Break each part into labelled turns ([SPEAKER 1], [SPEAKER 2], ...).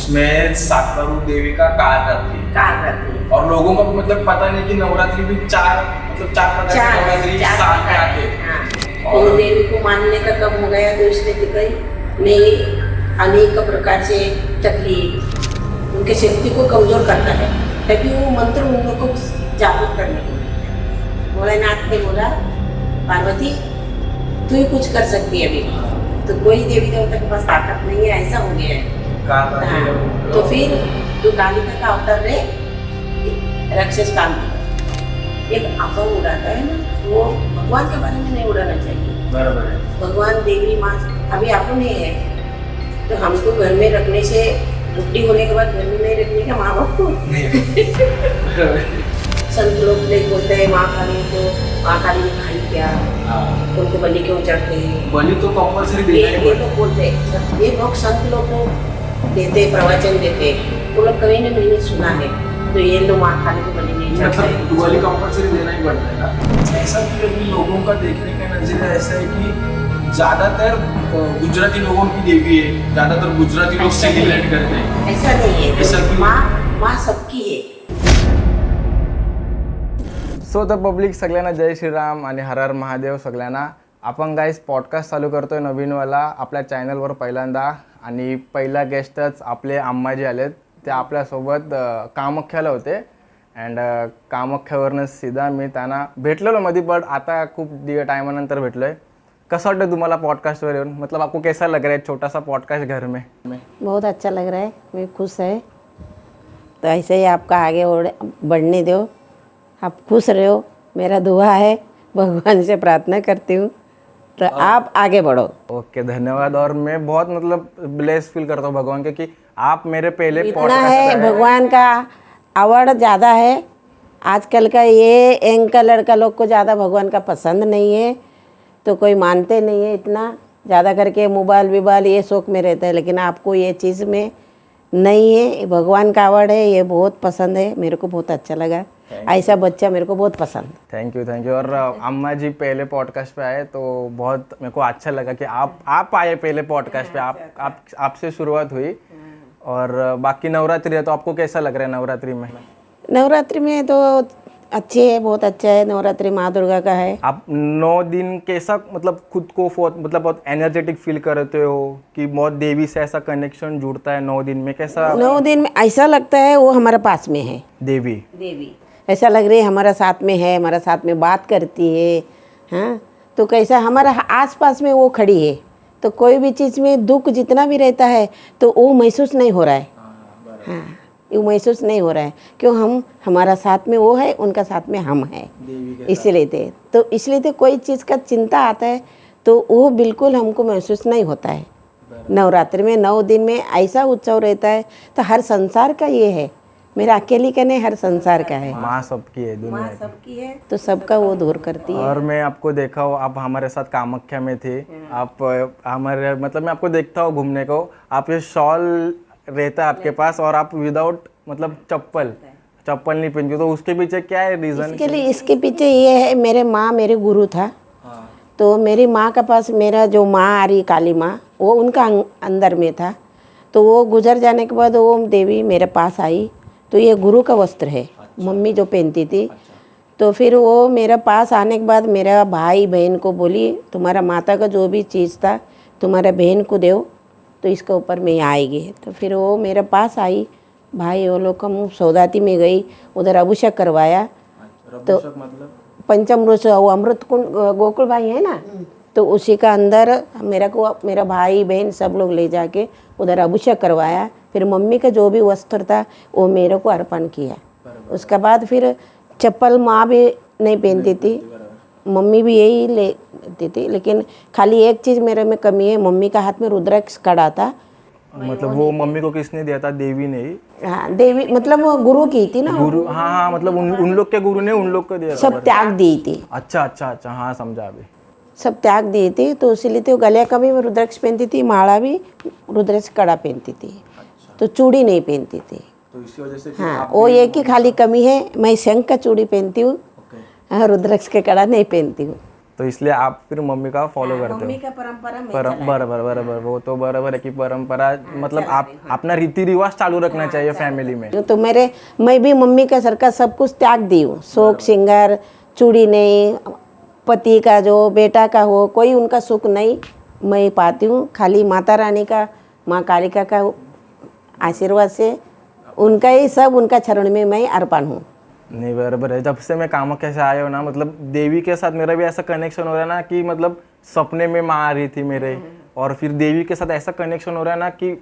[SPEAKER 1] उसमें सातवारू देवी का काल रहती है और लोगों को मतलब पता नहीं कि नवरात्रि भी चार प्रकार की नवरात्रि साल में आते हैं।
[SPEAKER 2] और देवी को मानने का कब हो गया तो इसलिए कि कई नहीं अनेक प्रकार से तकलीफ उनके शक्ति को कमजोर करता है, तभी वो मंत्र उन लोगों को जागरूक करने को मिलता है। भोलेनाथ ने बोला पार्वती तू ही कुछ कर सकती है अभी, तो कोई देवी देवता के पास ताकत नहीं है, ऐसा हो गया है। तो फिर तू कालिका का अवतार ले, राक्षस काम एक अफवाह उड़ाता है ना, वो भगवान के बारे में नहीं उड़ाना चाहिए।
[SPEAKER 1] बराबर है।
[SPEAKER 2] भगवान देवी माँ अभी आपको नहीं है तो हमको घर में रखने से छुट्टी होने के बाद घर में नहीं रखने का माँ बाप को संत लोग बोलते हैं माँ काली ने खाई क्या, उनको बलि क्यों चढ़ते हैं,
[SPEAKER 1] बलि तो कंपल्सरी देना ही
[SPEAKER 2] ये लोग बोलते हैं, ये लोग संत लोग को देते प्रवचन देते, वो लोग कभी ने मैंने सुना है, तो ये लोग माँ काली को बलि नहीं चढ़ते,
[SPEAKER 1] बलि कंपल्सरी देना ही पड़ता है ना। ऐसा कि अभी लोगों का देखने का नजरिया ऐसा है कि ज्यादातर गुजराती लोगों की देवी है, ज्यादातर गुजराती लोग सेलिब्रेट करते हैं।
[SPEAKER 2] ऐसा नहीं है,
[SPEAKER 1] ऐसा
[SPEAKER 2] माँ सबकी है।
[SPEAKER 3] सो तर पब्लिक सगळ्यांना जय श्रीराम आणि हर हर महादेव सगळ्यांना। आपण गाईस पॉडकास्ट चालू करतोय नवीनवाला आपल्या चॅनलवर पहिल्यांदा, आणि पहिला गेस्टच आपले अम्माजी आलेत, ते आपल्यासोबत कामाख्याला होते अँड कामाख्यावरनं सीधा मी त्यांना भेटलेलो मध्ये, बट आता खूप टायमानंतर भेटलो आहे। कसं वाटतं तुम्हाला पॉडकास्टवर येऊन, मतलब आपको कैसा लग रहा है छोटा सा पॉडकास्ट घर में?
[SPEAKER 2] बहुत अच्छा लग रहा है, मैं खुश है, तो ऐसे ही आपका आगे बढ़ने दो, आप खुश रहो, मेरा दुआ है, भगवान से प्रार्थना करती हूँ, तो आप आगे बढ़ो।
[SPEAKER 3] ओके धन्यवाद। और मैं बहुत मतलब ब्लेस फील करता हूँ भगवान के कि आप मेरे पहले
[SPEAKER 2] इतना है, भगवान का अवार्ड ज़्यादा है। आजकल का ये यंग का लड़का लोग को ज़्यादा भगवान का पसंद नहीं है, तो कोई मानते नहीं है, इतना ज़्यादा करके मोबाइल ये शौक में रहता है, लेकिन आपको ये चीज़ में नहीं है, भगवान का अवार्ड है, ये बहुत पसंद है, मेरे को बहुत अच्छा लगा, ऐसा बच्चा मेरे को बहुत पसंद।
[SPEAKER 3] Thank you. और अम्मा जी पहले पॉडकास्ट पे आए तो बहुत मेरे को अच्छा लगा कि आप आए पहले पॉडकास्ट पे, आपसे शुरुआत हुई। और बाकी नवरात्रि है तो आपको कैसा लग रहा है नवरात्रि में?
[SPEAKER 2] नवरात्रि में तो अच्छे है, बहुत अच्छा है, नवरात्रि माँ दुर्गा का है।
[SPEAKER 3] आप 9 दिन कैसा मतलब खुद को बहुत एनर्जेटिक फील करते हो कि बहुत देवी से ऐसा कनेक्शन जुड़ता है 9 दिन में? कैसा
[SPEAKER 2] 9 दिन में ऐसा लगता है वो हमारे पास में है,
[SPEAKER 3] देवी
[SPEAKER 2] ऐसा लग रही है हमारा साथ में है, हमारा साथ में बात करती है, हाँ, तो कैसा हमारा आसपास में वो खड़ी है, तो कोई भी चीज़ में दुख जितना भी रहता है तो वो महसूस नहीं हो रहा है, हाँ, वो महसूस नहीं हो रहा है, क्यों हम हमारा साथ में वो है, उनका साथ में हम है, इसलिए कोई चीज़ का चिंता आता है तो वो बिल्कुल हमको महसूस नहीं होता है। नवरात्रि में 9 दिन में ऐसा उत्सव रहता है, तो हर संसार का ये है, मेरा अकेली का नहीं, हर संसार का है,
[SPEAKER 3] माँ सबकी है, दुनिया
[SPEAKER 2] सबकी है, तो सबका वो दूर करती है।
[SPEAKER 3] और मैं आपको देखा हूँ, आप हमारे साथ कामाख्या में थे, आप हमारे मतलब मैं आपको देखता हूँ घूमने को, आप ये शॉल रहता है आपके पास और आप विदाउट मतलब चप्पल नहीं पहनती, तो उसके पीछे क्या है रीज़न?
[SPEAKER 2] इसके पीछे ये है, मेरे गुरु था, तो मेरी माँ का पास मेरा जो माँ आ रही काली माँ, वो उनका अंदर में था, तो वो गुजर जाने के बाद वो देवी मेरे पास आई, तो ये गुरु का वस्त्र है, मम्मी जो पहनती थी, तो फिर वो मेरे पास आने के बाद मेरा भाई बहन को बोली तुम्हारा माता का जो भी चीज़ था तुम्हारे बहन को दो, तो इसके ऊपर मैं आएगी, तो फिर वो मेरे पास आई, भाई वो लोग हम सौदाती में गई, उधर अभिषेक करवाया, तो पंचामृत वो अमृत कुंड गोकुल भाई है ना, तो उसी का अंदर मेरा भाई बहन सब लोग ले जाके उधर अभिषेक करवाया, फिर मम्मी का जो भी वस्त्र था वो मेरे को अर्पण किया। उसके बाद फिर चप्पल माँ भी नहीं पहनती थी, मम्मी भी यही लेती थी, लेकिन खाली एक चीज़ मेरे में कमी है, मम्मी का हाथ में रुद्राक्ष कड़ा था।
[SPEAKER 3] मतलब वो मम्मी को किसने दिया था? देवी ने ही?
[SPEAKER 2] हाँ, देवी मतलब वो गुरु की थी ना,
[SPEAKER 3] गुरु, हाँ, मतलब उन लोग के गुरु ने उन लोग को दिया,
[SPEAKER 2] सब त्याग दी थी।
[SPEAKER 3] अच्छा, हाँ समझा अभी, सब
[SPEAKER 2] त्याग दी थी, तो इसीलिए तो गले का भी रुद्राक्ष पहनती थी, माला भी रुद्राक्ष कड़ा पहनती थी, तो चूड़ी नहीं पहनती थी,
[SPEAKER 1] तो इसी वजह से
[SPEAKER 2] हाँ, वो एक ही खाली कमी है, मैं शंख का चूड़ी पहनती हूँ, हाँ, रुद्राक्ष के कड़ा नहीं पहनती हूँ।
[SPEAKER 3] तो इसलिए आप फिर मम्मी का फॉलो करते हो।
[SPEAKER 2] मम्मी का परंपरा में चला है।
[SPEAKER 3] बराबर बराबर, वो तो बराबर है कि परंपरा मतलब आप अपना रीति रिवाज चालू रखना चाहिए फैमिली में।
[SPEAKER 2] तो मैं भी मम्मी का सर का सब कुछ त्याग दी हूँ। शौक श्रृंगार, चूड़ी नहीं, पति का जो बेटा का हो, कोई उनका सुख नहीं मैं पाती हूँ। खाली माता रानी का, माँ कालिका का आशीर्वाद से उनका ही सब, उनका चरण में मैं अर्पण हूँ।
[SPEAKER 3] नहीं बराबर है। जब से मैं कामाख्या से आया हूँ ना, मतलब देवी के साथ मेरा भी ऐसा कनेक्शन हो रहा है ना कि मतलब सपने में माँ आ रही थी मेरे, और फिर देवी के साथ ऐसा कनेक्शन हो रहा है ना कि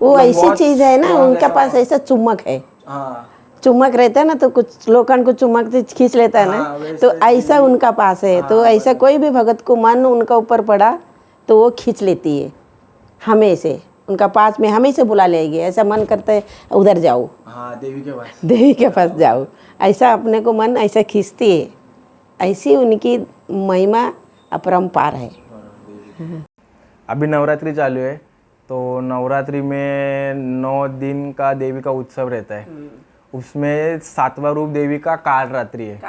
[SPEAKER 2] वो
[SPEAKER 3] मतलब
[SPEAKER 2] ऐसी
[SPEAKER 3] बहुत
[SPEAKER 2] चीज है ना,
[SPEAKER 3] strong
[SPEAKER 2] उनका
[SPEAKER 3] ऐसा-
[SPEAKER 2] पास ऐसा चुम्बक है।
[SPEAKER 1] हाँ
[SPEAKER 2] चुम्बक रहता है ना, तो कुछ लोगों को चुम्बक से खींच लेता है
[SPEAKER 1] हाँ,
[SPEAKER 2] ना, तो ऐसा उनका पास है। तो ऐसा कोई भी भगत को मन उनका ऊपर पड़ा तो वो खींच लेती है, हमेशा उनका पास में हमेशा बुला लेगी। ऐसा मन करता है उधर जाओ,
[SPEAKER 1] हाँ देवी के पास।
[SPEAKER 2] देवी के पास जाओ, ऐसा अपने को मन ऐसा खींचती है। ऐसी उनकी महिमा अपरंपार है।
[SPEAKER 3] अभी नवरात्रि चालू है, तो नवरात्रि में 9 दिन का देवी का उत्सव रहता है। उसमें 7वां रूप देवी का काल रात्रि है।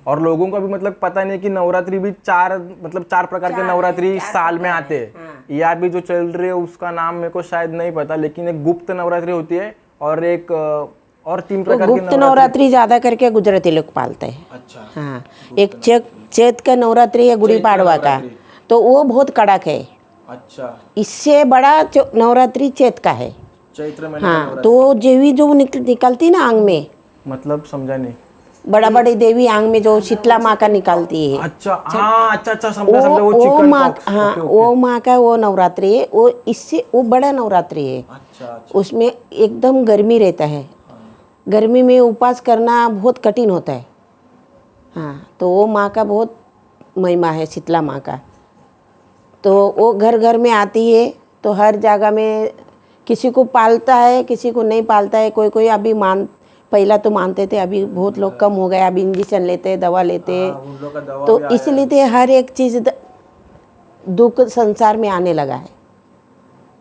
[SPEAKER 3] और लोगों को भी मतलब पता नहीं कि नवरात्रि भी 4 प्रकार के नवरात्रि साल में आते हैं। या भी जो चल रही है उसका नाम मेरे को शायद नहीं पता, लेकिन एक गुप्त नवरात्रि होती है और एक और 3 प्रकार की
[SPEAKER 2] गुप्त नवरात्रि ज्यादा करके गुजराती लोग पालते हैं।
[SPEAKER 1] अच्छा
[SPEAKER 2] हाँ, एक चैत का नवरात्रि है गुड़ी पाड़वा का, तो वो बहुत कड़क है।
[SPEAKER 1] अच्छा,
[SPEAKER 2] इससे बड़ा नवरात्रि चैत का है।
[SPEAKER 1] चैत्र महीने का
[SPEAKER 2] हाँ,
[SPEAKER 1] नवरात्रि।
[SPEAKER 2] तो देवी जो निकलती ना आंग में,
[SPEAKER 3] मतलब समझा नहीं।
[SPEAKER 2] बड़ा बड़ी देवी आंग में जो शीतला माँ का निकालती है,
[SPEAKER 3] अच्छा हाँ, अच्छा समझा समझा, वो
[SPEAKER 2] वो
[SPEAKER 3] चिकन
[SPEAKER 2] माँ,
[SPEAKER 3] पॉक्स।
[SPEAKER 2] हाँ
[SPEAKER 3] ओके, ओके।
[SPEAKER 2] वो माँ का वो नवरात्रि है। वो इससे वो बड़ा नवरात्रि है।
[SPEAKER 1] अच्छा अच्छा
[SPEAKER 2] उसमें एकदम गर्मी रहता है, गर्मी में उपवास करना बहुत कठिन होता है। हाँ, तो वो माँ का बहुत महिमा है, शीतला माँ का। तो वो घर घर में आती है, तो हर जगह में किसी को पालता है, किसी को नहीं पालता है। कोई कोई अभी पहला तो मानते थे, अभी बहुत लोग कम हो गए। अभी इंजेक्शन लेते हैं, दवा लेते हैं।
[SPEAKER 1] हाँ, उन लोग का दवा
[SPEAKER 2] तो
[SPEAKER 1] भी आया
[SPEAKER 2] इसलिए तो हर एक चीज़ दुख संसार में आने लगा है।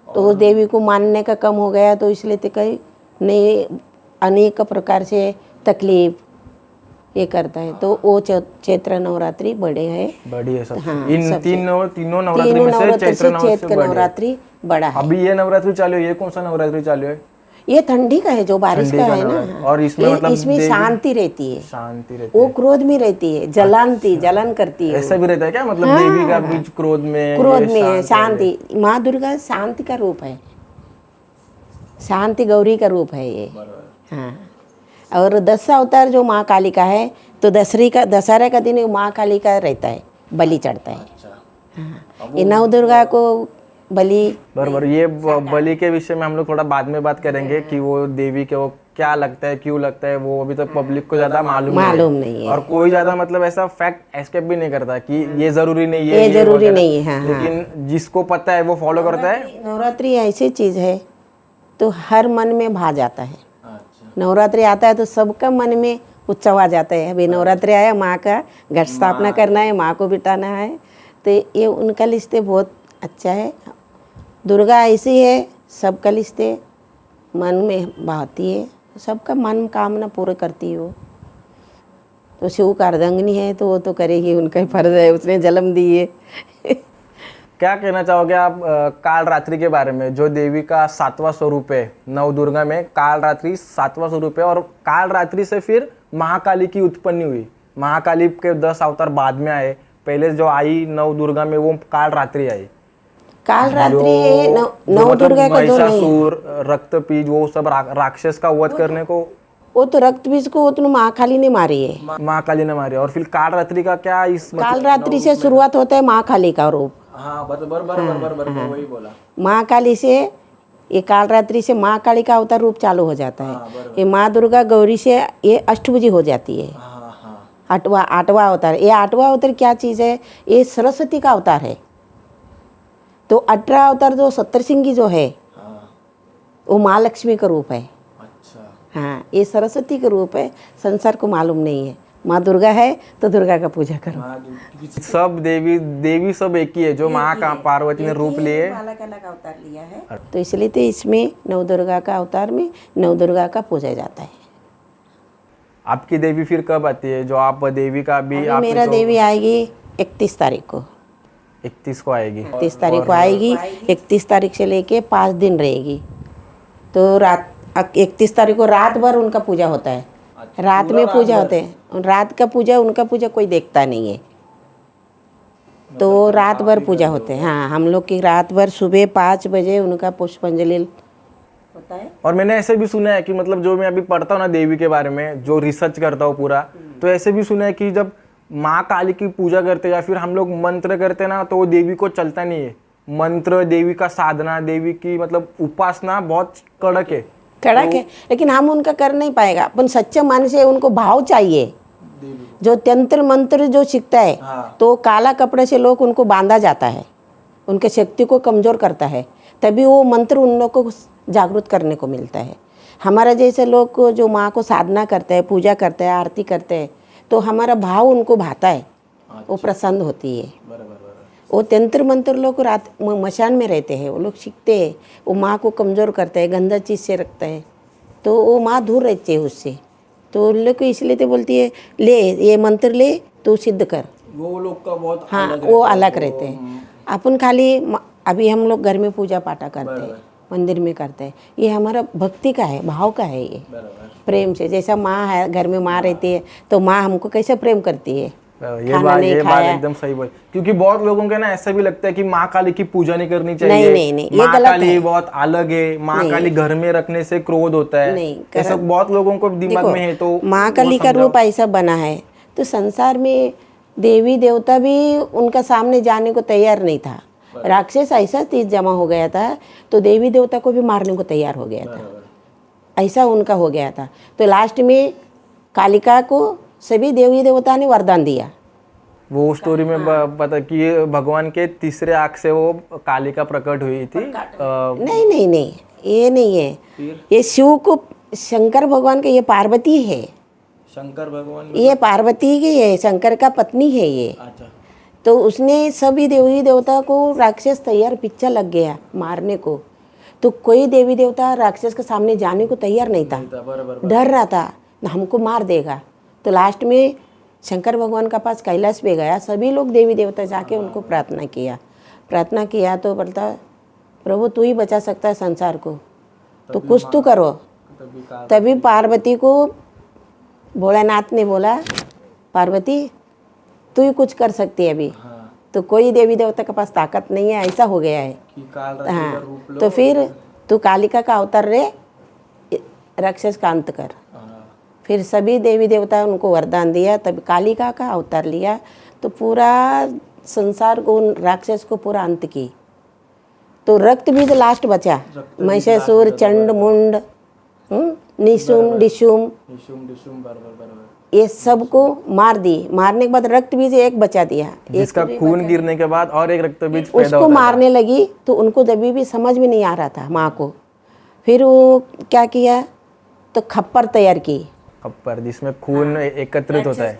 [SPEAKER 2] तो उस देवी को मानने का कम हो गया, तो इसलिए तो कई नए अनेक प्रकार से तकलीफ ये करता है। तो वो चैत्र नवरात्रि बड़े है,
[SPEAKER 3] बड़ी है सबसे।
[SPEAKER 2] हाँ,
[SPEAKER 3] इन
[SPEAKER 2] सबसे।
[SPEAKER 3] तीनों नवरात्रि
[SPEAKER 2] तीनों
[SPEAKER 3] में से
[SPEAKER 2] नवरात्रि
[SPEAKER 3] चैत्र
[SPEAKER 2] से चैत का
[SPEAKER 3] बड़ी है।
[SPEAKER 2] नवरात्रि बड़ा है।
[SPEAKER 3] अभी ये नवरात्रि चालू है, ये कौन सा नवरात्रि चालू है?
[SPEAKER 2] ये ठंडी का है, जो बारिश
[SPEAKER 3] ठंडी
[SPEAKER 2] का
[SPEAKER 3] का
[SPEAKER 2] है
[SPEAKER 3] नवरात्रि।
[SPEAKER 2] ना।
[SPEAKER 3] और इसमें मतलब
[SPEAKER 2] इसमें
[SPEAKER 3] देवी-
[SPEAKER 2] शांति रहती है।
[SPEAKER 3] शांति रहती
[SPEAKER 2] वो
[SPEAKER 3] है।
[SPEAKER 2] क्रोध में रहती है, जलन करती है।
[SPEAKER 3] ऐसा भी रहता है क्या? मतलब देवी का बीच क्रोध में,
[SPEAKER 2] क्रोध
[SPEAKER 3] ये
[SPEAKER 2] में है,
[SPEAKER 3] शांत है।
[SPEAKER 2] शांति। माँ दुर्गा शांति का रूप है, शांति गौरी का रूप है ये। हाँ, और 10 अवतार जो माँ काली का है, तो दशहरा का दिन माँ काली का रहता है, बलि चढ़ता है। हाँ, ये नव दुर्गा को बलि।
[SPEAKER 3] बराबर। ये बलि के विषय में हम लोग थोड़ा बाद में बात करेंगे कि वो देवी के वो क्या लगता है, क्यों लगता है, वो अभी तक पब्लिक को ज्यादा मालूम
[SPEAKER 2] नहीं है।
[SPEAKER 3] और कोई ज्यादा मतलब ऐसा फैक्ट एस्केप भी नहीं करता कि ये जरूरी नहीं है,
[SPEAKER 2] ये जरूरी
[SPEAKER 3] वगैरह।
[SPEAKER 2] नहीं है। हाँ,
[SPEAKER 3] लेकिन जिसको पता है वो फॉलो करता है।
[SPEAKER 2] नवरात्रि ऐसी चीज है तो हर मन में भा जाता है।
[SPEAKER 1] अच्छा
[SPEAKER 2] नवरात्रि आता है तो सबका मन में उत्सव आ जाता है। अभी नवरात्रि आया, माँ का घट स्थापना करना है, माँ को बिठाना है, तो ये उनका लिस्ते बहुत अच्छा है। दुर्गा ऐसी है, सबका लिस्ते मन में बहाती है, सबका मन कामना पूरे करती है वो। तो शिव का अर्धांगिनी है, तो वो तो करेगी, उनका ही फर्ज है, उसने जन्म दी है।
[SPEAKER 3] क्या कहना चाहोगे आप काल रात्रि के बारे में, जो देवी का 7वां स्वरूप है? नव दुर्गा में काल रात्रि 7वां स्वरूप है, और काल रात्रि से फिर महाकाली की उत्पत्ति हुई। महाकाली के 10 अवतार बाद में आए, पहले जो आई नव दुर्गा में वो काल रात्रि आई।
[SPEAKER 2] काल रात्रि
[SPEAKER 3] जो
[SPEAKER 2] नव
[SPEAKER 3] मतलब
[SPEAKER 2] दुर्गा का जो नहीं है,
[SPEAKER 3] महिषासुर, रक्तपीज, वो सब राक्षस का वध करने को
[SPEAKER 2] वो तो रक्त बीज को वो तो महाकाली ने मारी है।
[SPEAKER 3] महाकाली ने मारी। और फिर काल रात्रि का क्या इस
[SPEAKER 2] काल रात्रि से शुरुआत होता है महाकाली का रूप।
[SPEAKER 1] हाँ बराबर मैं वही बोला।
[SPEAKER 2] महाकाली से, ये काल रात्रि से महाकाली का अवतार रूप चालू हो जाता है। ये माँ दुर्गा गौरी से ये अष्टभुजी हो जाती है।
[SPEAKER 1] हाँ हाँ
[SPEAKER 2] आठवां अवतार। ये 8वां अवतार क्या चीज़ है? ये सरस्वती का अवतार है। तो 18 अवतार जो सप्तऋषि जो है,
[SPEAKER 1] हाँ
[SPEAKER 2] वो माँ लक्ष्मी का रूप है।
[SPEAKER 1] अच्छा
[SPEAKER 2] हाँ, ये सरस्वती का रूप है, संसार को मालूम नहीं है। माँ दुर्गा है तो दुर्गा का पूजा करो।
[SPEAKER 3] सब देवी सब एक ही है, जो माँ का पार्वती ने रूप लिए।
[SPEAKER 2] अलग अलग अवतार लिया है, तो इसलिए तो इसमें नवदुर्गा का अवतार में नवदुर्गा का पूजा जाता है।
[SPEAKER 3] आपकी देवी फिर कब आती है? जो आप देवी का भी
[SPEAKER 2] अभी मेरा देवी आएगी 31 तारीख को
[SPEAKER 3] 31 को आएगी।
[SPEAKER 2] 31 तारीख को आएगी। 31 तारीख से लेके 5 दिन रहेगी। तो रात 31 तारीख को रात भर उनका पूजा होता है। रात में पूजा होते हैं। रात का पूजा उनका पूजा कोई देखता नहीं है, तो रात भर पूजा होते हैं। हाँ, हम लोग की रात भर सुबह 5 बजे उनका पुष्पांजलि होता है।
[SPEAKER 3] और मैंने ऐसे भी सुना है कि मतलब जो मैं अभी पढ़ता हूँ ना देवी के बारे में, जो रिसर्च करता हूँ पूरा, तो ऐसे भी सुना है कि जब माँ काली की पूजा करते या फिर हम लोग मंत्र करते ना, तो वो देवी को चलता नहीं है। मंत्र, देवी का साधना, देवी की मतलब उपासना बहुत कड़क है।
[SPEAKER 2] कड़क है, लेकिन हम उनका कर नहीं पाएगा। अपन सच्चे मन से उनको भाव चाहिए। जो तंत्र मंत्र जो सीखता है, तो काला कपड़े से लोग उनको बांधा जाता है, उनके शक्ति को कमज़ोर करता है, तभी वो मंत्र उन लोग को जागरूक करने को मिलता है। हमारा जैसे लोग को जो माँ को साधना करते हैं, पूजा करते हैं, आरती करते हैं, तो हमारा भाव उनको भाता है, वो प्रसन्न होती है। वो तंत्र मंत्र लोग रात मशान में रहते हैं, वो लोग सीखते हैं, वो माँ को कमज़ोर करते हैं, गंदा चीज़ से रखते हैं, तो वो माँ दूर रहती है उससे। तो उन लोग को इसलिए तो बोलती है, ले ये मंत्र ले तो सिद्ध कर।
[SPEAKER 1] वो लोग का बहुत
[SPEAKER 2] हाँ,
[SPEAKER 1] अलग
[SPEAKER 2] वो
[SPEAKER 1] रहता है।
[SPEAKER 2] अलग रहते हैं। अपन खाली अभी हम लोग घर में पूजा पाठा करते हैं, मंदिर में करते हैं, ये हमारा भक्ति का है, भाव का है। ये प्रेम से, जैसा माँ है घर में, माँ रहती है तो माँ हमको कैसे प्रेम करती है।
[SPEAKER 3] ये बात एकदम सही बोली, क्योंकि बहुत लोगों के ना ऐसा भी लगता है कि माँ काली की पूजा नहीं करनी चाहिए।
[SPEAKER 2] नहीं, ये
[SPEAKER 3] माँ
[SPEAKER 2] गलत
[SPEAKER 3] काली
[SPEAKER 2] है।
[SPEAKER 3] बहुत अलग है, माँ काली घर में रखने से क्रोध होता है,
[SPEAKER 2] नहीं,
[SPEAKER 3] ऐसा बहुत लोगों को दिमाग में है। तो
[SPEAKER 2] माँ काली का रूप ऐसा बना है, तो संसार में देवी देवता भी उनका सामने जाने को तैयार नहीं था। राक्षस ऐसा चीज जमा हो गया था, तो देवी देवता को भी मारने को तैयार हो गया था, ऐसा उनका हो गया था। तो लास्ट में कालिका को सभी देवी देवता ने वरदान दिया।
[SPEAKER 3] वो स्टोरी में पता कि भगवान के तीसरे आँख से वो कालिका प्रकट हुई थी।
[SPEAKER 2] नहीं, ये नहीं है। ये शिव को, शंकर भगवान का, ये पार्वती है।
[SPEAKER 1] शंकर भगवान
[SPEAKER 2] ये पार्वती की है, शंकर का पत्नी है ये।
[SPEAKER 1] अच्छा।
[SPEAKER 2] तो उसने सभी देवी देवता को, राक्षस तैयार पीछा लग गया मारने को, तो कोई देवी देवता राक्षस के सामने जाने को तैयार नहीं था, डर रहा था हमको मार देगा। तो लास्ट में शंकर भगवान का पास कैलाश पे गया, सभी लोग देवी देवता जाके उनको प्रार्थना किया तो बोलता, प्रभु तू ही बचा सकता है संसार को, तो कुछ तो करो। तभी पार्वती को भोलेनाथ ने बोला, पार्वती तू ही कुछ कर सकती है अभी। तो कोई देवी देवता के पास ताकत नहीं है, ऐसा हो गया है। हाँ, तो फिर तू कालिका का अवतार रे, राक्षस का अंत कर। फिर सभी देवी देवता उनको वरदान दिया, तब कालिका का अवतार लिया, तो पूरा संसार को, राक्षस को पूरा अंत की। तो रक्त बीज लास्ट बचा, महिषासुर, चंड मुंड, निशुम डिशुम, ये सबको मार दी। मारने के बाद रक्त बीज एक बचा दिया,
[SPEAKER 3] जिसका खून गिरने के बाद और एक रक्त बीज पैदा
[SPEAKER 2] उसको मारने लगी। तो उनको जब भी समझ में नहीं आ रहा था माँ को, फिर वो क्या किया, तो खप्पर तैयार की,
[SPEAKER 3] खप्पर जिसमें खून एकत्रित होता है।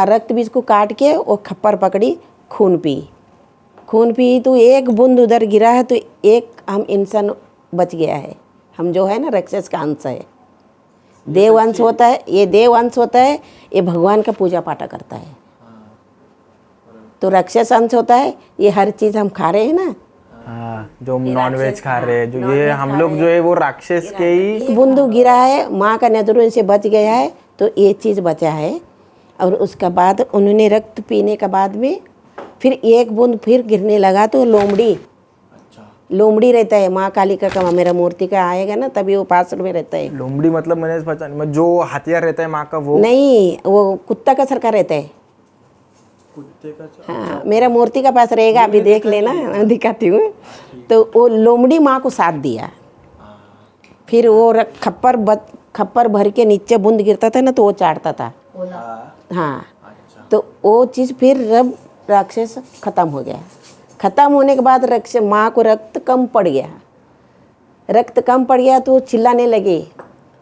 [SPEAKER 2] रक्त बीज को काट के वो खप्पर पकड़ी, खून पी तो एक बूंद उधर गिरा है, तो एक हम इंसान बच गया है। हम जो है ना राक्षस का अंश है, देव अंश होता है, ये देव अंश होता है, ये भगवान का पूजा पाठा करता है। तो राक्षस अंश होता है, ये हर चीज़ हम खा रहे हैं ना,
[SPEAKER 3] हाँ, जो नॉनवेज खा रहे हैं, जो ये हम लोग जो है वो राक्षस के ही।
[SPEAKER 2] बूंदू गिरा है, माँ का नजरों से बच गया है, तो ये चीज़ बचा है। और उसका बाद उन्होंने रक्त पीने के बाद में फिर एक बूंद फिर गिरने लगा, तो लोमड़ी रहता है माँ कालिका का, मेरा मूर्ति का आएगा ना तभी वो पास में रहता है।
[SPEAKER 3] लोमड़ी मतलब मैंने पहचान, जो हथियार रहता है माँ का, वो
[SPEAKER 2] नहीं, वो कुत्ता का सरका रहता है।
[SPEAKER 1] कुत्ते का।
[SPEAKER 2] हाँ, मेरा मूर्ति का पास रहेगा, अभी देख लेना, दिखाती हूँ। तो वो लोमड़ी माँ को साथ दिया, फिर वो खप्पर भर के नीचे बूंद गिरता था ना, तो वो चाटता था। हाँ, तो वो चीज़ फिर रब राक्षस खत्म हो गया। खत्म होने के बाद माँ को रक्त कम पड़ गया, तो चिल्लाने लगे,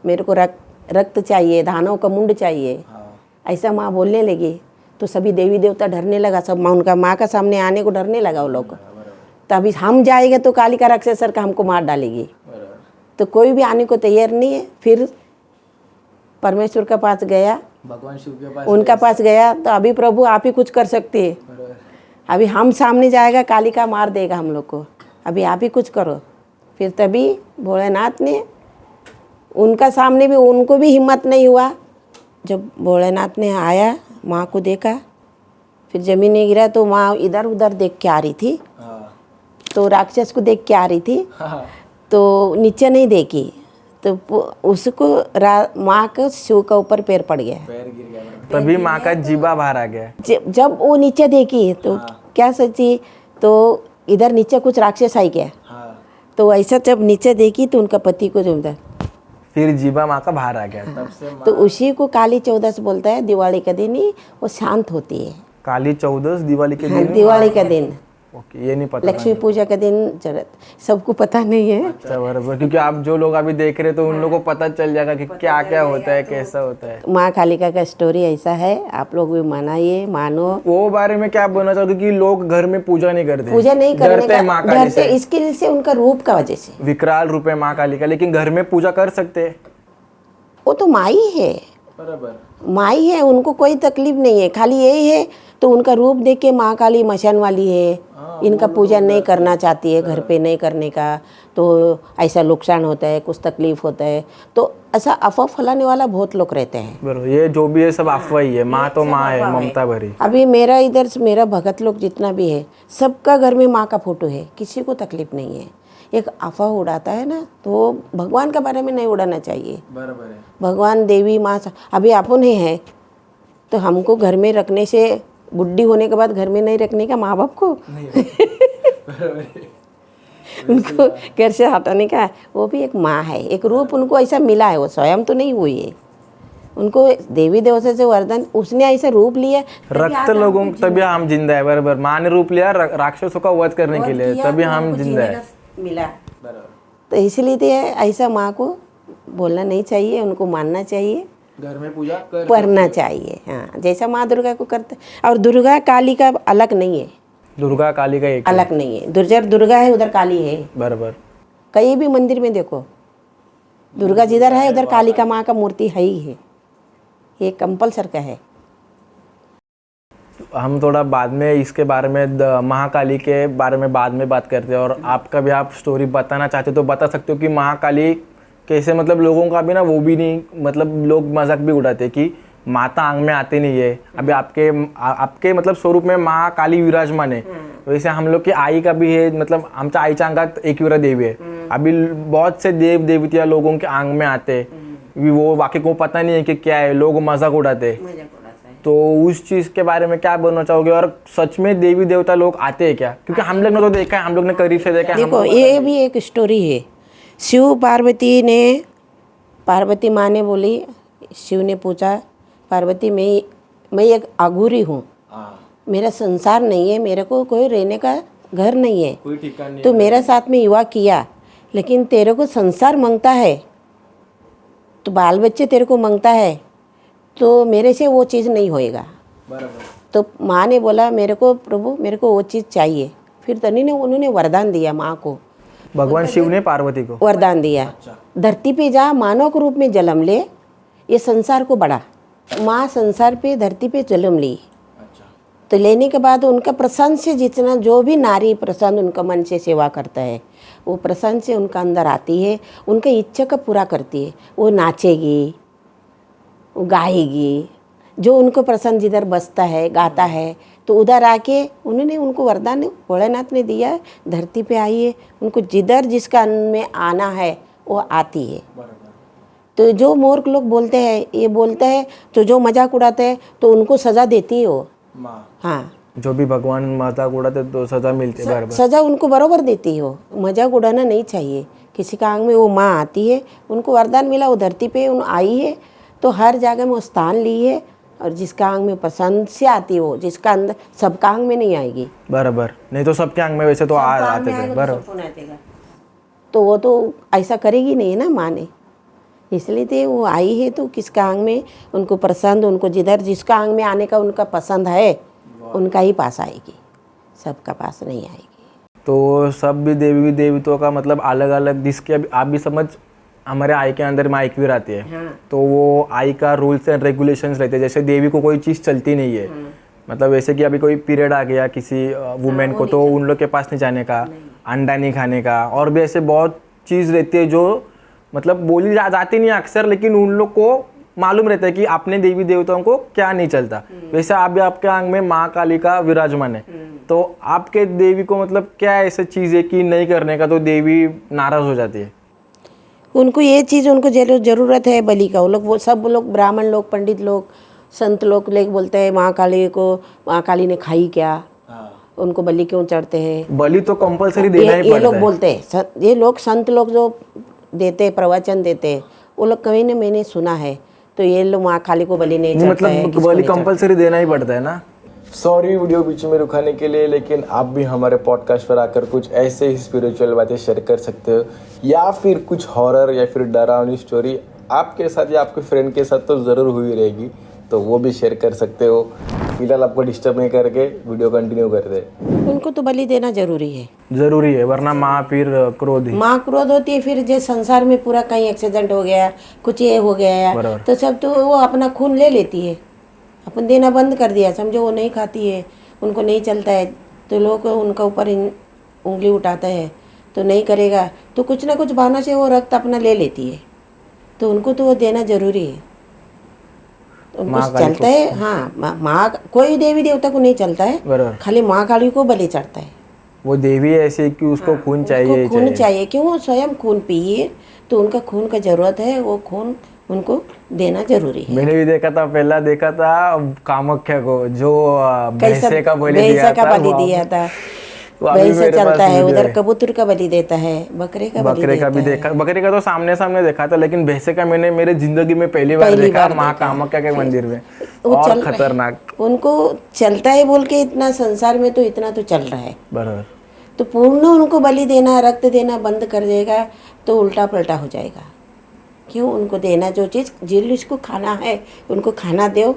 [SPEAKER 2] मेरे को रक्त चाहिए, धानों का मुंड चाहिए, ऐसा माँ बोलने लगी। तो सभी देवी देवता डरने लगा, सब उनका माँ का सामने आने को डरने लगा वो लोग। तभी हम जाएंगे तो कालिका राक्षस का हमको मार डालेगी, तो कोई भी आने को तैयार नहीं है। फिर परमेश्वर के पास गया,
[SPEAKER 1] भगवान शिव के पास
[SPEAKER 2] उनका पास गया तो अभी प्रभु आप ही कुछ कर सकते हैं,
[SPEAKER 1] बरोबर.
[SPEAKER 2] अभी हम सामने जाएगा कालिका मार देगा हम लोग को, अभी आप ही कुछ करो. फिर तभी भोलेनाथ ने उनका सामने भी, उनको भी हिम्मत नहीं हुआ. जब भोलेनाथ ने आया, माँ को देखा, फिर जमीन में गिरा तो माँ इधर उधर देख के आ रही थी,
[SPEAKER 1] हाँ.
[SPEAKER 2] तो राक्षस को देख के आ रही थी,
[SPEAKER 1] हाँ.
[SPEAKER 2] तो नीचे नहीं देखी, तो उसको माँ का शिव का ऊपर पैर पड़ गया.
[SPEAKER 1] पैर गिर गया बरोबर.
[SPEAKER 3] तभी माँ का जीवा बाहर आ गया.
[SPEAKER 2] जब वो नीचे देखी तो क्या सोची, तो इधर नीचे कुछ राक्षस आई गया.
[SPEAKER 1] हाँ.
[SPEAKER 2] तो ऐसा जब नीचे देखी तो उनका पति को जो
[SPEAKER 3] फिर जीवा माँ का बाहर आ गया.
[SPEAKER 1] तब से
[SPEAKER 2] तो उसी को काली चौदस बोलता है. दिवाली का दिन ही वो शांत होती है.
[SPEAKER 3] काली चौदस दिवाली के
[SPEAKER 2] हाँ,
[SPEAKER 3] दिन.
[SPEAKER 2] दिवाली का दिन,
[SPEAKER 3] ओके, ये नहीं पता.
[SPEAKER 2] लक्ष्मी पूजा का दिन जरूरत सबको पता नहीं है.
[SPEAKER 3] अच्छा, बराबर. क्योंकि आप जो लोग अभी देख रहे तो उन लोगों को पता चल जाएगा कि क्या क्या होता है, कैसा होता है.
[SPEAKER 2] माँ कालिका का स्टोरी ऐसा है, आप लोग भी मनाइए, मानो.
[SPEAKER 3] वो बारे में क्या बोलना चाहोगे कि लोग घर में पूजा नहीं करते,
[SPEAKER 2] पूजा नहीं करने
[SPEAKER 3] डरते हैं माँ
[SPEAKER 2] का,
[SPEAKER 3] काली
[SPEAKER 2] डरते
[SPEAKER 3] से.
[SPEAKER 2] इसके लिए से उनका रूप का वजह से.
[SPEAKER 3] विकराल रूप है माँ काली का, लेकिन घर में पूजा कर सकते हैं.
[SPEAKER 2] वो तो माई है,
[SPEAKER 1] बरोबर.
[SPEAKER 2] माई है, उनको कोई तकलीफ नहीं है. खाली यही है तो उनका रूप देख के माँ काली मशान वाली है, इनका पूजा नहीं करना चाहती है, घर पे नहीं करने का, तो ऐसा नुकसान होता है, कुछ तकलीफ होता है, तो ऐसा अफवाह फैलाने वाला बहुत लोग रहते हैं.
[SPEAKER 3] बरोबर. ये जो भी है सब अफवाह ही है. माँ तो माँ है, ममता भरी.
[SPEAKER 2] अभी मेरा इधर मेरा भगत लोग जितना भी है, सबका घर में माँ का फोटो है, किसी को तकलीफ नहीं है. एक अफवाह उड़ाता है ना, तो भगवान के बारे में नहीं उड़ाना चाहिए.
[SPEAKER 1] बरोबर है.
[SPEAKER 2] भगवान देवी माँ अभी अपन ही है, तो हमको घर में रखने से, बुढ़ी होने के बाद घर में नहीं रखने का माँ बाप को
[SPEAKER 1] नहीं बरोबर है.
[SPEAKER 2] उनको घर से हटाने का, वो भी एक माँ है, एक रूप उनको ऐसा मिला है, वो स्वयं तो नहीं हुई है. उनको देवी देवता से वरदान, उसने ऐसा रूप लिया,
[SPEAKER 3] रक्त लोगों तभी हम जिंदा है. बराबर. माँ ने रूप लिया राक्षसों का वध करने के लिए, तभी हम जिंदा है.
[SPEAKER 2] मिला.
[SPEAKER 1] बरोबर.
[SPEAKER 2] तो इसलिए तो ऐसा माँ को बोलना नहीं चाहिए, उनको मानना चाहिए,
[SPEAKER 1] घर में पूजा कर
[SPEAKER 2] करना चाहिए. हाँ, जैसा माँ दुर्गा को करते. और दुर्गा काली का अलग नहीं है,
[SPEAKER 3] दुर्गा काली का एक है.
[SPEAKER 2] अलग नहीं है. उधर दुर्गा है, उधर काली है.
[SPEAKER 3] बराबर.
[SPEAKER 2] कहीं भी मंदिर में देखो, दुर्गा जिधर है उधर काली का माँ का मूर्ति है ही है. ये कंपलसरी का है.
[SPEAKER 3] हम थोड़ा बाद में इसके बारे में, महाकाली के बारे में बाद में बात करते हैं. और आपका भी आप स्टोरी बताना चाहते हो तो बता सकते हो कि महाकाली कैसे, मतलब लोगों का भी ना, वो भी नहीं, मतलब लोग मजाक भी उड़ाते हैं कि माता आंग में आते नहीं है. अभी आपके मतलब स्वरूप में माँ काली विराजमान है. वैसे हम लोग की आई का भी है, मतलब आमच्या आईच्या अंगात एकविरा देवी है. अभी बहुत से देव देवतियाँ लोगों के आंग में आते, वो बाकी को पता नहीं है कि क्या है, लोग मजाक उड़ाते. तो उस चीज़ के बारे में क्या बोलना चाहोगे, और सच में देवी देवता लोग आते हैं क्या? क्योंकि हम लोग ने तो देखा है, हम लोग ने करीब से देखा है.
[SPEAKER 2] देखो, ये भी एक स्टोरी है. शिव पार्वती माँ ने बोली, शिव ने पूछा, पार्वती मैं एक अघोरी हूँ,
[SPEAKER 1] हाँ.
[SPEAKER 2] मेरा संसार नहीं है, मेरे को कोई रहने का घर नहीं है,
[SPEAKER 1] कोई ठिकाना नहीं.
[SPEAKER 2] तो मेरा साथ में युवा किया, लेकिन तेरे को संसार मांगता है, तो बाल बच्चे तेरे को मांगता है, तो मेरे से वो चीज़ नहीं होएगा.
[SPEAKER 1] बरोबर.
[SPEAKER 2] तो माँ ने बोला, मेरे को प्रभु, मेरे को वो चीज़ चाहिए. फिर तनी ने उन्होंने वरदान दिया माँ को,
[SPEAKER 3] भगवान शिव ने पार्वती को
[SPEAKER 2] वरदान दिया, धरती पे जा, मानव के रूप में जन्म ले, ये संसार को बढ़ा. माँ संसार पे, धरती पे जन्म ली.
[SPEAKER 1] अच्छा.
[SPEAKER 2] तो लेने के बाद उनका प्रसन्न से, जितना जो भी नारी प्रसन्न उनका मन से सेवा करता है, वो प्रसन्न से उनका अंदर आती है, उनका इच्छा का पूरा करती है. वो नाचेगी, वो गाएगी, जो उनको प्रसन्न जिधर बसता है, गाता है, तो उधर आके उन्होंने, उनको वरदान भोलेनाथ ने दिया, धरती पे आई है, उनको जिधर जिसका में आना है वो आती है.
[SPEAKER 1] बरोबर.
[SPEAKER 2] तो जो मूर्ख लोग बोलते हैं, ये बोलते हैं, तो जो मजाक उड़ाते हैं, तो उनको सज़ा देती है वो.
[SPEAKER 1] माँ.
[SPEAKER 2] हाँ,
[SPEAKER 3] जो भी भगवान मजाक उड़ाते तो सजा मिलती है. बराबर.
[SPEAKER 2] सज़ा उनको बराबर देती है वो. मजाक उड़ाना नहीं चाहिए. किसी का आंग में वो माँ आती है, उनको वरदान मिला, वो धरती पे उन आई है, तो हर जगह में वो स्थान ली है. और जिसका आंग में पसंद से आती है वो, जिसका अंदर, सबका आंग में नहीं आएगी.
[SPEAKER 3] बराबर. नहीं तो सबके आंग में वैसे तो आते थे. बराबर.
[SPEAKER 2] तो वो तो ऐसा करेगी नहीं ना माँ ने, इसलिए तो वो आई है. तो किसका आंग में उनको पसंद, उनको जिधर जिसका आंग में आने का उनका पसंद है, उनका ही पास आएगी, सबका पास नहीं आएगी.
[SPEAKER 3] तो सब भी देवी देवताओं का मतलब अलग अलग, जिसके अभी आप भी समझ हमारे आई के अंदर माँ एक भी रहती है,
[SPEAKER 2] हाँ।
[SPEAKER 3] तो वो आई का रूल्स एंड रेगुलेशंस रहते हैं। जैसे देवी को कोई चीज़ चलती नहीं है, मतलब वैसे कि अभी कोई पीरियड आ गया किसी वुमेन को, तो उन लोग के पास नहीं जाने का, अंडा नहीं खाने का, और भी ऐसे बहुत चीज़ रहती है जो मतलब बोली जाती नहीं अक्सर, लेकिन उन लोग को मालूम रहता है कि अपने देवी देवताओं को क्या नहीं चलता। वैसे आप भी आपके आंग में माँ काली का विराजमान है, तो आपके देवी को मतलब क्या ऐसा चीज़ है कि नहीं करने का तो देवी नाराज हो जाती है?
[SPEAKER 2] उनको ये चीज़ उनको ज़रूरत है बलि का। वो लोग, वो सब लोग ब्राह्मण लोग, पंडित लोग, संत लोग लेके बोलते हैं माँ काली को, माँ काली ने खाई क्या, उनको बलि क्यों चढ़ते हैं।
[SPEAKER 3] बलि तो कंपलसरी देना ही
[SPEAKER 2] ये
[SPEAKER 3] पड़ता
[SPEAKER 2] लोग
[SPEAKER 3] है।
[SPEAKER 2] बोलते हैं, ये लोग संत लोग जो देते हैं, प्रवचन देते हैं, वो लोग कहीं ना मैंने सुना है। तो ये लोग माँ काली को बलि नहीं चढ़ता है,
[SPEAKER 3] मतलब बलि कंपलसरी देना ही पड़ता है ना। सॉरी वीडियो बीच में रुकाने के लिए, लेकिन आप भी हमारे पॉडकास्ट पर आकर कुछ ऐसे ही स्पिरिचुअल बातें शेयर कर सकते हो, या फिर कुछ हॉरर या फिर डरावनी स्टोरी आपके साथ या आपके फ्रेंड के साथ तो ज़रूर हुई रहेगी, तो वो भी शेयर कर सकते हो। फिलहाल आपको डिस्टर्ब नहीं करके वीडियो कंटिन्यू करते।
[SPEAKER 2] उनको तो बलि देना जरूरी है,
[SPEAKER 3] वरना माँ फिर क्रोध ही।
[SPEAKER 2] माँ क्रोध होती है। फिर जो संसार में पूरा कहीं एक्सीडेंट हो गया, कुछ ये हो गया, तो सब तो वो अपना खून ले लेती है। अपन देना बंद कर दिया, समझो वो नहीं खाती है, उनको नहीं चलता है, तो लोग उनका ऊपर उंगली उठाता है, तो नहीं करेगा, तो कुछ ना कुछ बहाना से वो रक्त अपना ले लेती है, तो उनको तो वो देना जरूरी है। उनको चलता है, हाँ, माँ कोई देवी देवता को नहीं चलता है, खाली माँ काली को बलि चढ़ता है।
[SPEAKER 3] वो देवी ऐसे कि उसको खून चाहिए,
[SPEAKER 2] खून चाहिए, क्यों? वो स्वयं खून पिए, तो उनका खून का जरूरत है, वो खून उनको देना जरूरी है।
[SPEAKER 3] मैंने भी देखा था, पहला देखा था कामाख्या को, जो भैंसे का बलि दिया था।
[SPEAKER 2] भैंसा चलता है, उधर कबूतर का बलि देता है, बखरे का
[SPEAKER 3] भी देखा। बकरे का तो सामने सामने देखा था, लेकिन भैंसे का मैंने मेरे जिंदगी में पहली बार देखा माँ कामाख्या के मंदिर में। और खतरनाक
[SPEAKER 2] उनको चलता है बोल के इतना संसार में, तो इतना तो चल रहा है
[SPEAKER 3] बराबर।
[SPEAKER 2] तो पूर्ण उनको बलि देना, रक्त देना बंद कर देगा तो उल्टा पलटा हो जाएगा। क्यों? उनको देना जो चीज़ जिसको खाना है उनको खाना दो,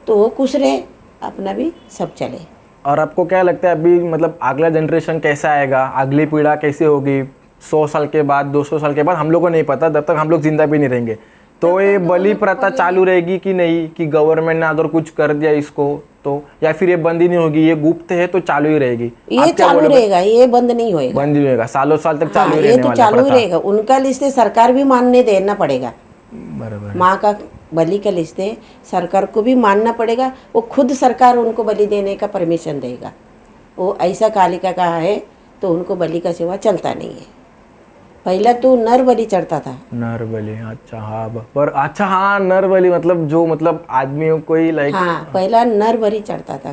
[SPEAKER 2] तो वो खुश रहे, अपना भी सब चले।
[SPEAKER 3] और आपको क्या लगता है अभी मतलब अगला जनरेशन कैसा आएगा, अगली पीढ़ा कैसी होगी 100 साल के बाद, 200 साल के बाद? हम लोग को नहीं पता, जब तक हम लोग जिंदा भी नहीं रहेंगे। तो ये बलि प्रथा चालू रहेगी कि नहीं, कि गवर्नमेंट ने अगर कुछ कर दिया इसको तो, या फिर ये बंद ही नहीं होगी, ये गुप्त है तो चालू ही रहेगी?
[SPEAKER 2] ये चालू रहेगा, ये बंद नहीं होएगा,
[SPEAKER 3] बंद ही होएगा, सालों साल तक चालू ही
[SPEAKER 2] ये तो चालू ही रहेगा। उनका लिस्ट सरकार भी मानने देना पड़ेगा,
[SPEAKER 3] बराबर।
[SPEAKER 2] माँ का बलि का लिस्ट है, सरकार को भी मानना पड़ेगा। वो खुद सरकार उनको बलि देने का परमिशन देगा। वो ऐसा कालिका का है तो उनको बलि का सेवा चलता नहीं है। पहला तो नर बलि चढ़ता था।
[SPEAKER 3] नर बलि, अच्छा हाँ, पर अच्छा हाँ, नर बलि मतलब जो मतलब आदमियों को ही लाइक,
[SPEAKER 2] हाँ, पहला नर बलि चढ़ता था।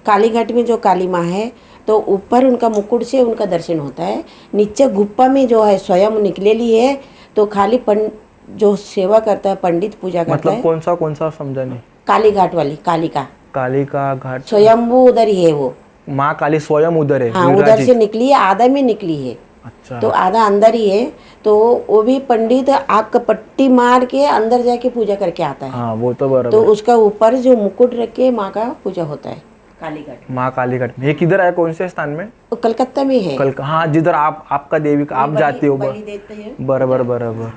[SPEAKER 2] कालीघाट में जो काली माँ है, तो ऊपर उनका मुकुट से उनका दर्शन होता है, नीचे गुप्पा में जो है स्वयं निकलेली है, तो खाली जो सेवा करता है पंडित पूजा करता
[SPEAKER 3] मतलब
[SPEAKER 2] है।
[SPEAKER 3] कौन सा समझा नहीं?
[SPEAKER 2] कालीघाट वाली कालिका
[SPEAKER 3] घाट
[SPEAKER 2] स्वयंभू उधर ही है, वो
[SPEAKER 3] माँ काली स्वयं उधर है।
[SPEAKER 2] हाँ, उधर से निकली है, आधा में निकली है।
[SPEAKER 3] अच्छा,
[SPEAKER 2] तो आधा अंदर ही है, तो वो भी पंडित आग का पट्टी मार के अंदर जाके पूजा करके आता है।
[SPEAKER 3] हाँ वो तो बराबर।
[SPEAKER 2] तो उसका ऊपर जो मुकुट रख के माँ का पूजा होता है कालीघाट।
[SPEAKER 3] माँ कालीघाट में ये किधर है, कौन से स्थान में?
[SPEAKER 2] वो कलकत्ता में है।
[SPEAKER 3] हाँ, जिधर आपका देवी का आप जाती हो।
[SPEAKER 2] बलि देते हैं।
[SPEAKER 3] बराबर।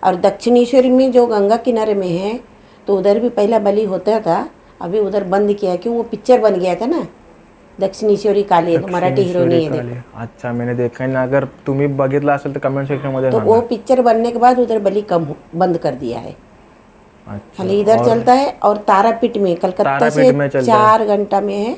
[SPEAKER 2] और दक्षिणेश्वरी में जो गंगा किनारे में है, तो उधर भी पहला बलि होता था, अभी उधर बंद किया, क्यों? वो पिक्चर बन गया था ना, दक्षिणेश्वरी काली, मराठी हिरोनी है, देखो।
[SPEAKER 3] अच्छा, मैंने देखा है ना, अगर तुम्ही बघितला असेल तर कमेंट सेक्शन मध्ये
[SPEAKER 2] तो वो पिक्चर बनने के बाद उधर बलि बंद कर दिया है।
[SPEAKER 3] अच्छा,
[SPEAKER 2] खाली इधर चलता है। और तारापीठ में कलकत्ता से 4 घंटा में है,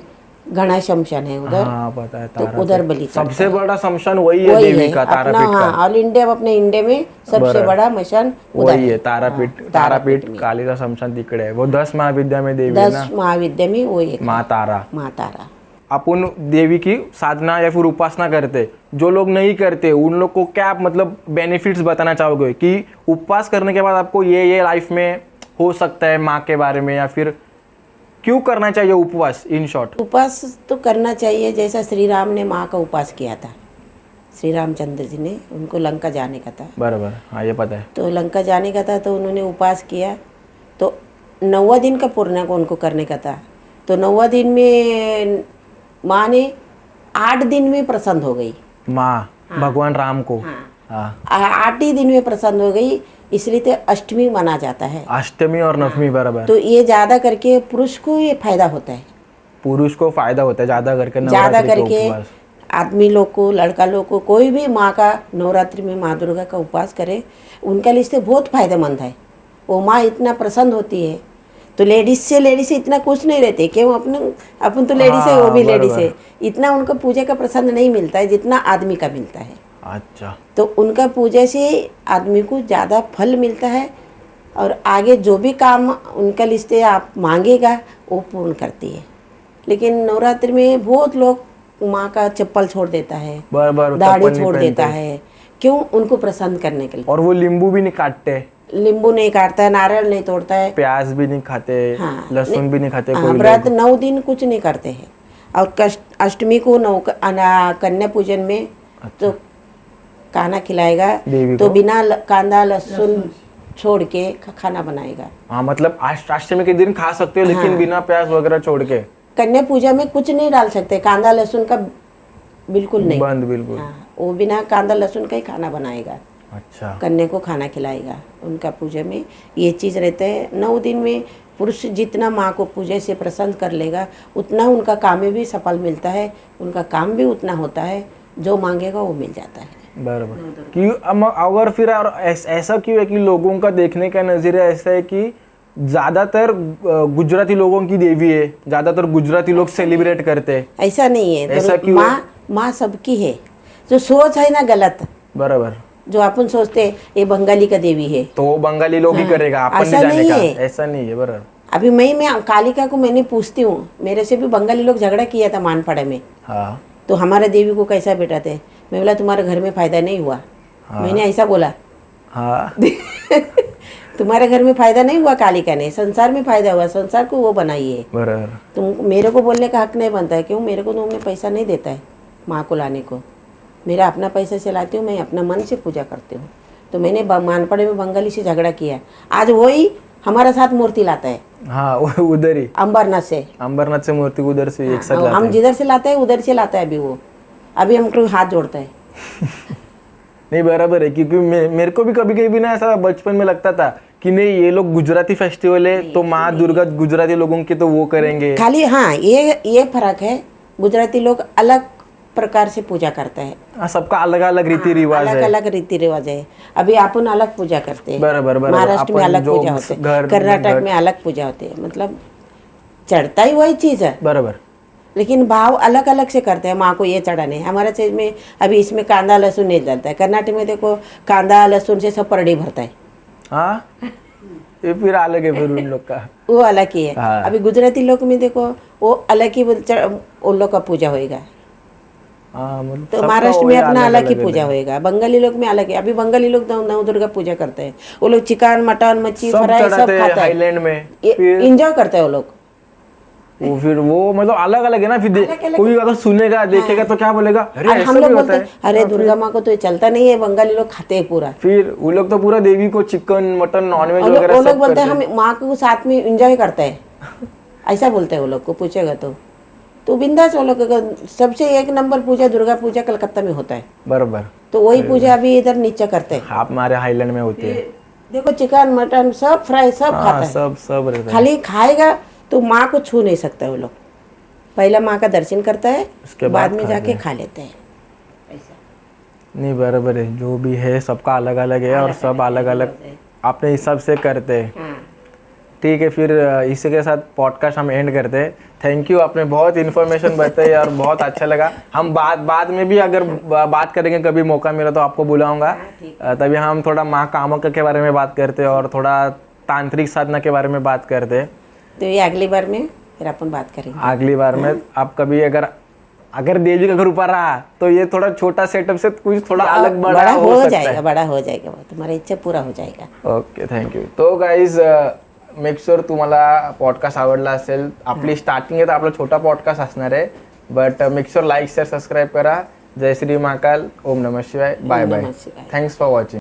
[SPEAKER 2] घना शमशान है उधर।
[SPEAKER 3] हाँ पता है,
[SPEAKER 2] तो उधर बलि
[SPEAKER 3] सबसे बड़ा शमशान वही है देवी का, तारापीठ का।
[SPEAKER 2] ऑल इंडिया, अपने इंडिया में सबसे बड़ा मशान
[SPEAKER 3] वही है, तारापीठ काली का शमशान तिकडे आहे। वो 10 महाविद्या में देवी है ना,
[SPEAKER 2] 10 महाविद्या में वो एक
[SPEAKER 3] माँ तारा।
[SPEAKER 2] माँ तारा।
[SPEAKER 3] अपन देवी की साधना या फिर उपासना करते, जो लोग नहीं करते उन लोग को क्या मतलब बेनिफिट्स बताना चाहोगे, कि उपवास करने के बाद आपको ये लाइफ में हो सकता है माँ के बारे में, या फिर क्यों करना चाहिए उपवास? इन शॉर्ट,
[SPEAKER 2] उपवास तो करना चाहिए, जैसा श्री राम ने माँ का उपवास किया था। श्री रामचंद्र जी ने, उनको लंका जाने का था।
[SPEAKER 3] बराबर, हाँ ये पता है।
[SPEAKER 2] तो लंका जाने का था, तो उन्होंने उपवास किया, तो 9वां दिन का पूर्ण को उनको करने का था। तो 9वां दिन में माँ ने 8 दिन में प्रसन्न हो गई।
[SPEAKER 3] माँ भगवान राम को?
[SPEAKER 2] हाँ,
[SPEAKER 3] हाँ
[SPEAKER 2] 8 ही दिन में प्रसन्न हो गई, इसलिए तो अष्टमी माना जाता है।
[SPEAKER 3] अष्टमी और नवमी बराबर।
[SPEAKER 2] तो ये ज्यादा करके पुरुष को ये फायदा होता है,
[SPEAKER 3] पुरुष को फायदा होता है ज्यादा करके
[SPEAKER 2] ज्यादा
[SPEAKER 3] नवरात्रि के
[SPEAKER 2] करके
[SPEAKER 3] उपवास।
[SPEAKER 2] आदमी लोग को, लड़का लोग को, कोई भी माँ का नवरात्रि में माँ दुर्गा का उपवास करे, उनके लिए इससे बहुत फायदेमंद है। वो माँ इतना प्रसन्न होती है। तो लेडीज से इतना कुछ नहीं रहते, क्यों अपन तो लेडीज है, वो भी लेडीज है, इतना उनको पूजा का प्रसन्न नहीं मिलता है जितना आदमी का मिलता है।
[SPEAKER 3] अच्छा,
[SPEAKER 2] तो उनका पूजा से आदमी को ज़्यादा फल मिलता है, और आगे जो भी काम उनका लिस्टे आप मांगेगा वो पूर्ण करती है। लेकिन नवरात्रि में बहुत लोग माँ का चप्पल छोड़ देता है,
[SPEAKER 3] बराबर
[SPEAKER 2] दाढ़ी
[SPEAKER 3] चप्पल नहीं
[SPEAKER 2] छोड़ देता
[SPEAKER 3] पहनते।
[SPEAKER 2] है, क्यों? उनको प्रसन्न करने के लिए।
[SPEAKER 3] और वो नींबू भी नहीं काटते,
[SPEAKER 2] नींबू नहीं काटता है, नारियल नहीं तोड़ता है,
[SPEAKER 3] प्याज भी नहीं खाते,
[SPEAKER 2] हाँ,
[SPEAKER 3] लहसुन भी नहीं खाते
[SPEAKER 2] हाँ,
[SPEAKER 3] कोई
[SPEAKER 2] व्रत
[SPEAKER 3] लोग।
[SPEAKER 2] 9 दिन कुछ नहीं करते हैं। और अष्टमी को कन्या पूजन में तो खाना खिलाएगा,
[SPEAKER 3] देवी
[SPEAKER 2] तो
[SPEAKER 3] को?
[SPEAKER 2] बिना कांदा लहसुन छोड़ के खाना बनाएगा।
[SPEAKER 3] हाँ मतलब अष्टमी के दिन खा सकते हो, लेकिन बिना प्याज वगैरह छोड़ के।
[SPEAKER 2] कन्या पूजा में कुछ नहीं डाल सकते, कांदा लहसुन का बिल्कुल नहीं,
[SPEAKER 3] बंद बिल्कुल।
[SPEAKER 2] हाँ, वो बिना कांदा लहसुन का ही खाना बनाएगा,
[SPEAKER 3] अच्छा,
[SPEAKER 2] कन्या को खाना खिलाएगा। उनका पूजा में ये चीज़ रहते हैं। 9 दिन में पुरुष जितना माँ को पूजा से प्रसन्न कर लेगा, उतना उनका काम में भी सफल मिलता है, उनका काम भी उतना होता है, जो मांगेगा वो मिल जाता है।
[SPEAKER 3] बराबर। क्यों अगर फिर और ऐसा क्यों है कि लोगों का देखने का नजरिया ऐसा है कि ज्यादातर गुजराती लोगों की देवी है, ज्यादातर गुजराती लोग सेलिब्रेट करते हैं।
[SPEAKER 2] ऐसा नहीं है,
[SPEAKER 3] ऐसा
[SPEAKER 2] तो
[SPEAKER 3] क्यों है?
[SPEAKER 2] माँ सबकी है। जो सोच है ना गलत,
[SPEAKER 3] बराबर,
[SPEAKER 2] जो अपन सोचते हैं ये बंगाली का देवी है,
[SPEAKER 3] तो वो बंगाली लोग ही करेगा, अपन
[SPEAKER 2] ऐसा
[SPEAKER 3] नहीं जाने
[SPEAKER 2] नहीं
[SPEAKER 3] का।
[SPEAKER 2] है।
[SPEAKER 3] ऐसा नहीं है, बराबर।
[SPEAKER 2] अभी मैं कालिका को मैंने पूछती हूँ, मेरे से भी बंगाली लोग झगड़ा किया था मानपड़े में,
[SPEAKER 3] हाँ
[SPEAKER 2] तो हमारे देवी को कैसा बैठाते? मैं बोला तुम्हारे घर में फायदा नहीं हुआ, मैंने ऐसा बोला।
[SPEAKER 3] हाँ
[SPEAKER 2] तुम्हारे घर में फायदा नहीं हुआ कालिका ने, संसार में फायदा हुआ, संसार को वो बनाई है।
[SPEAKER 3] बराबर।
[SPEAKER 2] तुम मेरे को बोलने का हक नहीं बनता है, क्यों? मेरे को तुमने पैसा नहीं देता है माँ को लाने को, मेरा अपना पैसा से लाती हूँ, मैं अपना मन से पूजा करती हूँ। तो मैंने मानपड़े में बंगाली से झगड़ा किया, आज वही हमारा साथ मूर्ति लाता है।
[SPEAKER 3] हाँ उधर ही
[SPEAKER 2] अंबरनाथ से
[SPEAKER 3] मूर्ति उधर से एक साथ
[SPEAKER 2] हाँ,
[SPEAKER 3] लाते
[SPEAKER 2] हम
[SPEAKER 3] हैं।
[SPEAKER 2] जिधर से लाते हैं उधर से लाता है। अभी वो अभी हमको हाथ जोड़ता है।
[SPEAKER 3] नहीं बराबर है, क्योंकि मेरे को भी कभी कभी ना ऐसा बचपन में लगता था कि नहीं ये लोग गुजराती फेस्टिवल है तो माँ दुर्गा गुजराती लोगों के तो वो करेंगे
[SPEAKER 2] खाली। हाँ, ये फर्क है, गुजराती लोग अलग प्रकार से पूजा करते हैं,
[SPEAKER 3] हाँ, सबका अलग अलग रीति रिवाज
[SPEAKER 2] अलग
[SPEAKER 3] है।
[SPEAKER 2] अलग रीति रिवाज है। अभी अपन अलग पूजा करते हैं,
[SPEAKER 3] बराबर, बराबर।
[SPEAKER 2] महाराष्ट्र में
[SPEAKER 3] अपन
[SPEAKER 2] अलग
[SPEAKER 3] जो
[SPEAKER 2] पूजा होते हैं,
[SPEAKER 3] घर-
[SPEAKER 2] कर्नाटक में अलग पूजा होती है, मतलब चढ़ता ही वही चीज़ है,
[SPEAKER 3] बराबर।
[SPEAKER 2] लेकिन भाव अलग अलग से करते हैं। माँ को ये चढ़ाने, हमारे चीज में अभी इसमें कांदा लहसुन नहीं डलता है, कर्नाटक में देखो कांदा लहसुन से सब परडी भरता है,
[SPEAKER 3] हाँ ये फिर अलग है फिर उन लोग का।
[SPEAKER 2] वो अलग ही है।
[SPEAKER 3] हाँ।
[SPEAKER 2] अभी गुजराती लोग में देखो वो अलग ही उन लोग का पूजा होएगा,
[SPEAKER 3] हाँ मतलब
[SPEAKER 2] तो
[SPEAKER 3] सबका
[SPEAKER 2] महाराष्ट्र में
[SPEAKER 3] वही
[SPEAKER 2] अपना अलग ही
[SPEAKER 3] है।
[SPEAKER 2] पूजा होएगा, बंगाली लोग में अलग है। अभी बंगाली लोग नव दुर्गा पूजा करते हैं, वो लोग चिकन मटन मच्छी
[SPEAKER 3] सब
[SPEAKER 2] फ्राई सब
[SPEAKER 3] चढ़ाते हैं
[SPEAKER 2] खाता है,
[SPEAKER 3] हाईलैंड में। फिर
[SPEAKER 2] इंजॉय करते हैं वो लोग।
[SPEAKER 3] वो फिर वो मतलब अलग अलग है ना। फिर
[SPEAKER 2] अलग-अलग
[SPEAKER 3] कोई अगर सुनेगा देखेगा तो क्या बोलेगा, अरे
[SPEAKER 2] और
[SPEAKER 3] ऐसा
[SPEAKER 2] हम
[SPEAKER 3] भी
[SPEAKER 2] लोग
[SPEAKER 3] होता
[SPEAKER 2] बोलते
[SPEAKER 3] है।
[SPEAKER 2] हैं अरे दुर्गा माँ को तो ये चलता नहीं है, बंगाली लोग खाते हैं पूरा।
[SPEAKER 3] फिर वो लोग तो पूरा देवी को चिकन मटन नॉनवेज
[SPEAKER 2] वो
[SPEAKER 3] वगैरह
[SPEAKER 2] लोग
[SPEAKER 3] सब
[SPEAKER 2] बोलते
[SPEAKER 3] करते
[SPEAKER 2] हैं
[SPEAKER 3] हैं।
[SPEAKER 2] हम माँ को साथ में एंजॉय करते हैं, ऐसा बोलते हैं वो लोग को पूछेगा तो बिंदास वो लोग का सबसे 1 नंबर पूजा दुर्गा पूजा कलकत्ता में होता है,
[SPEAKER 3] बराबर।
[SPEAKER 2] तो वही पूजा अभी इधर नीचे करते हैं।
[SPEAKER 3] आप हमारे हाईलैंड में होती है।
[SPEAKER 2] देखो चिकन मटन सब फ्राई सब खाता
[SPEAKER 3] हाँ
[SPEAKER 2] है,
[SPEAKER 3] सब रहता है।
[SPEAKER 2] खाली खाएगा तो माँ को छू नहीं सकता वो लोग, पहला माँ का दर्शन करता है,
[SPEAKER 3] उसके
[SPEAKER 2] बाद
[SPEAKER 3] बाद
[SPEAKER 2] में
[SPEAKER 3] खाते
[SPEAKER 2] जाके
[SPEAKER 3] हैं।
[SPEAKER 2] खा लेते हैं।
[SPEAKER 3] नहीं बराबर है, जो भी है सबका अलग अलग है और सब अलग अलग अपने हिसाब से करते हैं।
[SPEAKER 2] हाँ,
[SPEAKER 3] ठीक है, फिर इसी के साथ पॉडकास्ट हम एंड करते हैं। थैंक यू, आपने बहुत इन्फॉर्मेशन बताई और बहुत अच्छा लगा। हम बाद में भी अगर बात करेंगे, कभी मौका मिला तो आपको बुलाऊंगा, तभी हम थोड़ा माँ कामाख्या के बारे में बात करते हैं और थोड़ा तांत्रिक साधना के बारे में बात करते हैं।
[SPEAKER 2] तो ये अगली बार में फिर अपन बात करेंगे।
[SPEAKER 3] अगली बार में आप कभी अगर देवी का घर ऊपर रहा तो ये थोड़ा छोटा सेटअप से कुछ थोड़ा अलग बड़ा हो सकता
[SPEAKER 2] जाएगा,
[SPEAKER 3] है।
[SPEAKER 2] बड़ा हो जाएगा, वो तुम्हारी इच्छा पूरा हो जाएगा।
[SPEAKER 3] Okay, thank you. तो गाईज मेक शुअर तुम्हाला पॉडकास्ट आवडला असेल. आपली स्टार्टिंग आहे तर आपला छोटा पॉडकास्ट असणार आहे, but make sure like share subscribe करा. जय श्री महाकाल. ओम नमः शिवाय. Bye bye. Thanks for watching.